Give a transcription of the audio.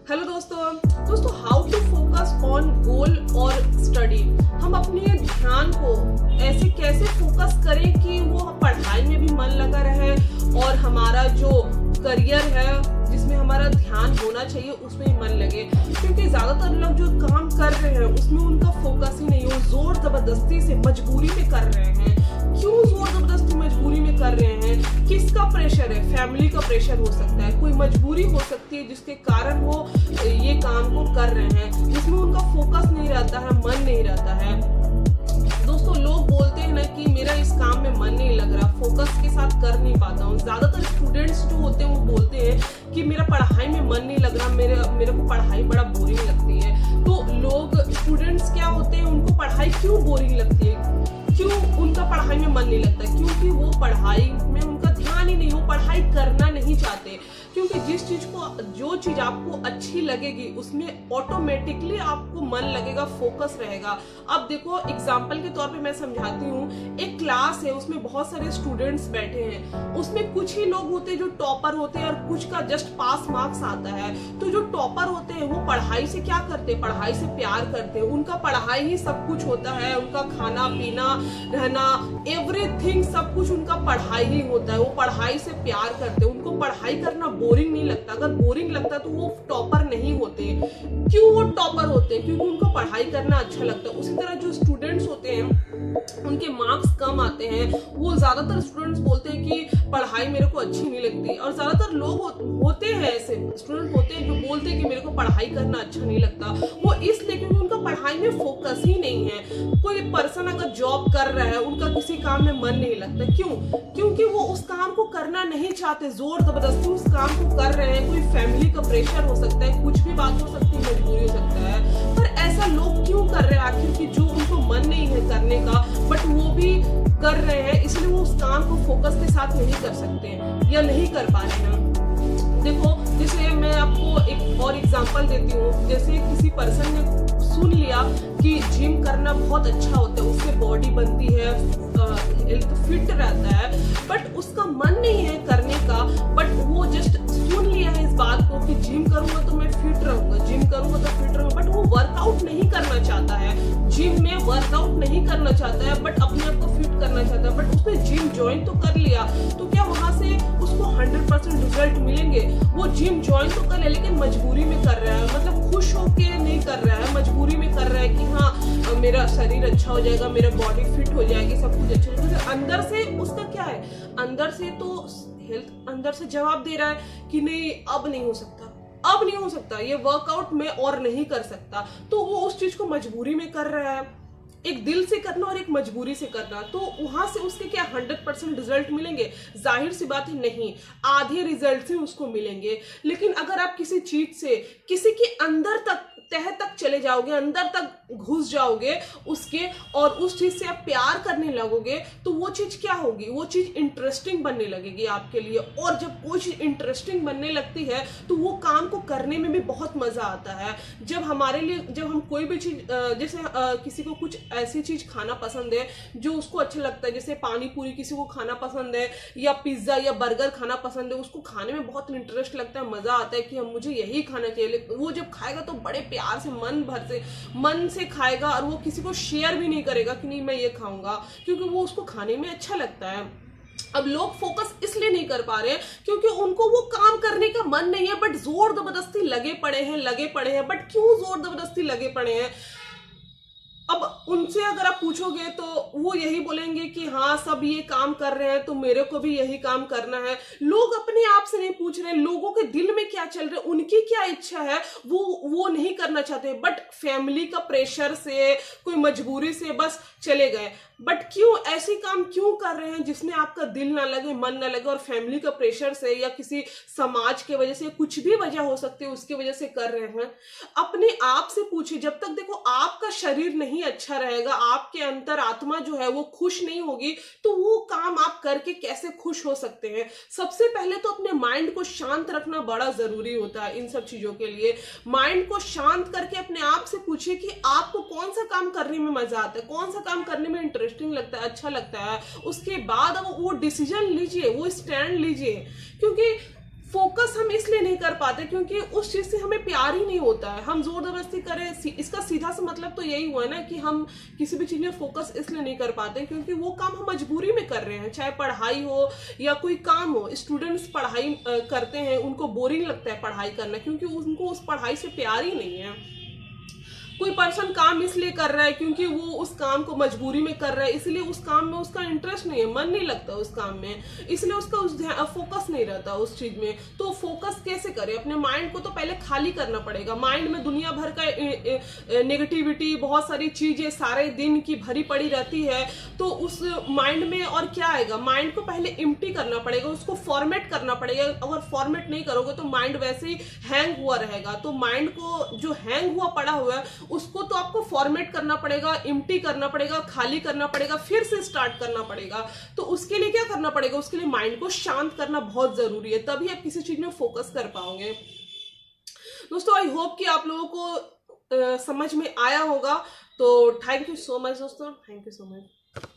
Hello दोस्तों how to focus on goal और study. हम अपने ध्यान को ऐसे कैसे फोकस करें कि वो पढ़ाई में भी मन लगा रहे और हमारा जो करियर है जिसमें हमारा ध्यान होना चाहिए उसमें ही मन लगे। क्योंकि ज्यादातर लोग जो काम कर रहे हैं उसमें उनका फोकस ही नहीं हो, जोर जबरदस्ती से मजबूरी में कर रहे हैं। क्यों जोर जबरदस्ती मजबूरी में कर रहे हैं? किसका प्रेशर है? फैमिली का प्रेशर हो सकता है, कोई मजबूरी हो सकती है जिसके कारण वो ये काम को कर रहे हैं, जिसमें उनका फोकस नहीं रहता है, मन नहीं रहता है। दोस्तों लोग बोलते हैं ना कि मेरा इस काम में मन नहीं लग रहा, फोकस के साथ कर नहीं पाता हूँ। ज्यादातर स्टूडेंट्स जो होते हैं वो बोलते हैं कि मेरा पढ़ाई में मन नहीं लग रहा, मेरे को पढ़ाई बड़ा बोरिंग लगती है। तो लोग स्टूडेंट्स क्या होते हैं, उनको पढ़ाई क्यों बोरिंग लगती है, क्यों उनका पढ़ाई में मन नहीं लगता? क्योंकि वो पढ़ाई में उनका ध्यान ही नहीं, वो पढ़ाई करना नहीं चाहते। क्योंकि जो चीज आपको अच्छी लगेगी उसमें ऑटोमेटिकली आपको मन लगेगा, फोकस रहेगा। अब देखो एग्जांपल के तौर पे मैं समझाती हूँ। एक क्लास है, उसमें बहुत सारे स्टूडेंट्स बैठे हैं, उसमें कुछ ही लोग होते हैं जो टॉपर होते हैं और कुछ का जस्ट पास मार्क्स आता है। तो जो टॉपर होते हैं वो पढ़ाई से क्या करते हैं? पढ़ाई से प्यार करते हैं, उनका पढ़ाई ही सब कुछ होता है, उनका खाना पीना रहना एवरीथिंग सब कुछ उनका पढ़ाई ही होता है। वो पढ़ाई से प्यार करते हैं, उनको पढ़ाई करना बोरिंग नहीं लगता। अगर बोरिंग लगता तो वो टॉपर नहीं होते। क्यों वो टॉपर होते हैं? क्योंकि उनको पढ़ाई करना अच्छा लगता है। उसी तरह जो स्टूडेंट्स होते हैं उनके मार्क्स कम आते हैं, वो ज्यादातर स्टूडेंट्स बोलते हैं कि पढ़ाई मेरे को अच्छी नहीं लगती। और ज्यादातर लोग होते हैं, ऐसे स्टूडेंट होते हैं जो बोलते हैं कि मेरे को पढ़ाई करना अच्छा नहीं लगता। वो इसलिए क्योंकि उनका पढ़ाई में फोकस ही नहीं है। कोई पर्सन अगर जॉब कर रहा है, उनका किसी काम में मन नहीं लगता, क्यों? क्योंकि वो उस काम को करना नहीं चाहते, जोर जबरदस्ती उस काम को कर रहे हैं। कोई फैमिली का प्रेशर हो सकता है, कुछ भी बात हो सकती है, मजबूरी हो सकता है। पर ऐसा लोग क्यों कर रहे हैं आखिर? कि जो उनको मन नहीं है करने का बट वो भी कर रहे हैं, इसलिए वो उस काम को फोकस के साथ नहीं कर सकते या नहीं कर पा रहे हैं। देखो जैसे मैं आपको एक और एग्जांपल देती हूँ। जैसे किसी पर्सन ने सुन लिया कि जिम करना बहुत अच्छा होता है, उससे बॉडी बनती है, हेल्थ फिट रहता है, बट उसका मन नहीं है करने का। बट वो जस्ट सुन लिया है इस बात को कि जिम करूंगा तो मैं फिट रहूंगा, जिम करूंगा तो फिट रहूंगा, बट वो वर्कआउट नहीं करना चाहता है। जिम में वर्कआउट नहीं करना चाहता है बट अपने आप को फिट करना चाहता है। बट उसने जिम ज्वाइन तो कर लिया, तो क्या वहां से उसको 100% रिजल्ट मिलेंगे? वो जिम ज्वाइन तो कर लिया लेकिन मजबूरी में कर रहा है, मतलब खुश होके नहीं कर रहा है, मजबूरी में कर रहा है कि हाँ मेरा शरीर अच्छा हो जाएगा, मेरा बॉडी फिट हो जाएगी, सब कुछ अच्छा हो जाएगा। अंदर से उसका क्या है? अंदर से तो हेल्थ अंदर से जवाब दे रहा है कि नहीं अब नहीं हो सकता, अब नहीं हो सकता, ये वर्कआउट में और नहीं कर सकता। तो वो उस चीज को मजबूरी में कर रहा है। एक दिल से करना और एक मजबूरी से करना, तो वहां से उसके क्या 100% रिजल्ट मिलेंगे? जाहिर सी बात है नहीं, आधे रिजल्ट से उसको मिलेंगे। लेकिन अगर आप किसी चीज से किसी के अंदर तक, तह तक चले जाओगे, अंदर तक घुस जाओगे उसके, और उस चीज से आप प्यार करने लगोगे, तो वो चीज क्या होगी? वो चीज इंटरेस्टिंग बनने लगेगी आपके लिए। और जब कोई चीज इंटरेस्टिंग बनने लगती है तो वो काम को करने में भी बहुत मजा आता है। जब हमारे लिए, जब हम कोई भी चीज, जैसे किसी को कुछ ऐसी चीज खाना पसंद है जो उसको अच्छा लगता है, जैसे पानी पूरी किसी को खाना पसंद है, या पिज्जा या बर्गर खाना पसंद है, उसको खाने में बहुत इंटरेस्ट लगता है, मजा आता है कि हम मुझे यही खाना चाहिए। वो जब खाएगा तो बड़े प्यार से, मन से खाएगा, और वो किसी को शेयर भी नहीं करेगा कि नहीं मैं ये खाऊंगा, क्योंकि वो उसको खाने में अच्छा लगता है। अब लोग फोकस इसलिए नहीं कर पा रहे हैं क्योंकि उनको वो काम करने का मन नहीं है, बट जोर जबरदस्ती लगे पड़े हैं। बट क्यों जोर जबरदस्ती लगे पड़े हैं? अब उनसे अगर आप पूछोगे तो वो यही बोलेंगे कि हाँ सब ये काम कर रहे हैं तो मेरे को भी यही काम करना है। लोग अपने आप से नहीं पूछ रहे, लोगों के दिल में क्या चल रहा है, उनकी क्या इच्छा है, वो नहीं करना चाहते, बट फैमिली का प्रेशर से, कोई मजबूरी से बस चले गए। बट क्यों ऐसी काम क्यों कर रहे हैं जिसमें आपका दिल ना लगे, मन ना लगे, और फैमिली का प्रेशर से या किसी समाज के वजह से, कुछ भी वजह हो सकती है उसकी वजह से कर रहे हैं? अपने आप से पूछिए। जब तक देखो आपका शरीर नहीं अच्छा रहेगा, आपके अंतर आत्मा जो है वो खुश नहीं होगी, तो वो काम आप करके कैसे खुश हो सकते हैं? सबसे पहले तो अपने माइंड को शांत रखना बड़ा जरूरी होता है इन सब चीजों के लिए। माइंड को शांत करके अपने आप से पूछिए कि आपको कौन सा काम करने में मजा आता है, कौन सा काम करने में इंटरेस्टिंग लगता है, अच्छा लगता है। उसके बाद अब वो डिसीजन लीजिए, वो स्टैंड लीजिए। क्योंकि फोकस हम इसलिए नहीं कर पाते क्योंकि उस चीज से हमें प्यार ही नहीं होता है। हम जोर जबरदस्ती करें, इसका सीधा सा मतलब तो यही हुआ ना कि हम किसी भी चीज में फोकस इसलिए नहीं कर पाते क्योंकि वो काम हम मजबूरी में कर रहे हैं, चाहे पढ़ाई हो या कोई काम हो। स्टूडेंट्स पढ़ाई करते हैं, उनको बोरिंग लगता है पढ़ाई करना क्योंकि उनको उस पढ़ाई से प्यार ही नहीं है। कोई पर्सन काम इसलिए कर रहा है क्योंकि वो उस काम को मजबूरी में कर रहा है, इसलिए उस काम में उसका इंटरेस्ट नहीं है, मन नहीं लगता उस काम में, इसलिए उसका उस फोकस नहीं रहता उस चीज में। तो फोकस कैसे करें? अपने माइंड को तो पहले खाली करना पड़ेगा। माइंड में दुनिया भर का नेगेटिविटी, बहुत सारी चीजें सारे दिन की भरी पड़ी रहती है, तो उस माइंड में और क्या आएगा? माइंड को पहले इम्प्टी करना पड़ेगा, उसको फॉर्मेट करना पड़ेगा। अगर फॉर्मेट नहीं करोगे तो माइंड वैसे ही हैंग हुआ रहेगा। तो माइंड को जो हैंग हुआ पड़ा हुआ है उसको तो आपको फॉर्मेट करना पड़ेगा, इम्प्टी करना पड़ेगा, खाली करना पड़ेगा, फिर से स्टार्ट करना पड़ेगा। तो उसके लिए क्या करना पड़ेगा? उसके लिए माइंड को शांत करना बहुत जरूरी है, तभी आप किसी चीज में फोकस कर पाओगे। दोस्तों, आई होप कि आप लोगों को समझ में आया होगा। तो थैंक यू सो मच दोस्तों, थैंक यू सो मच।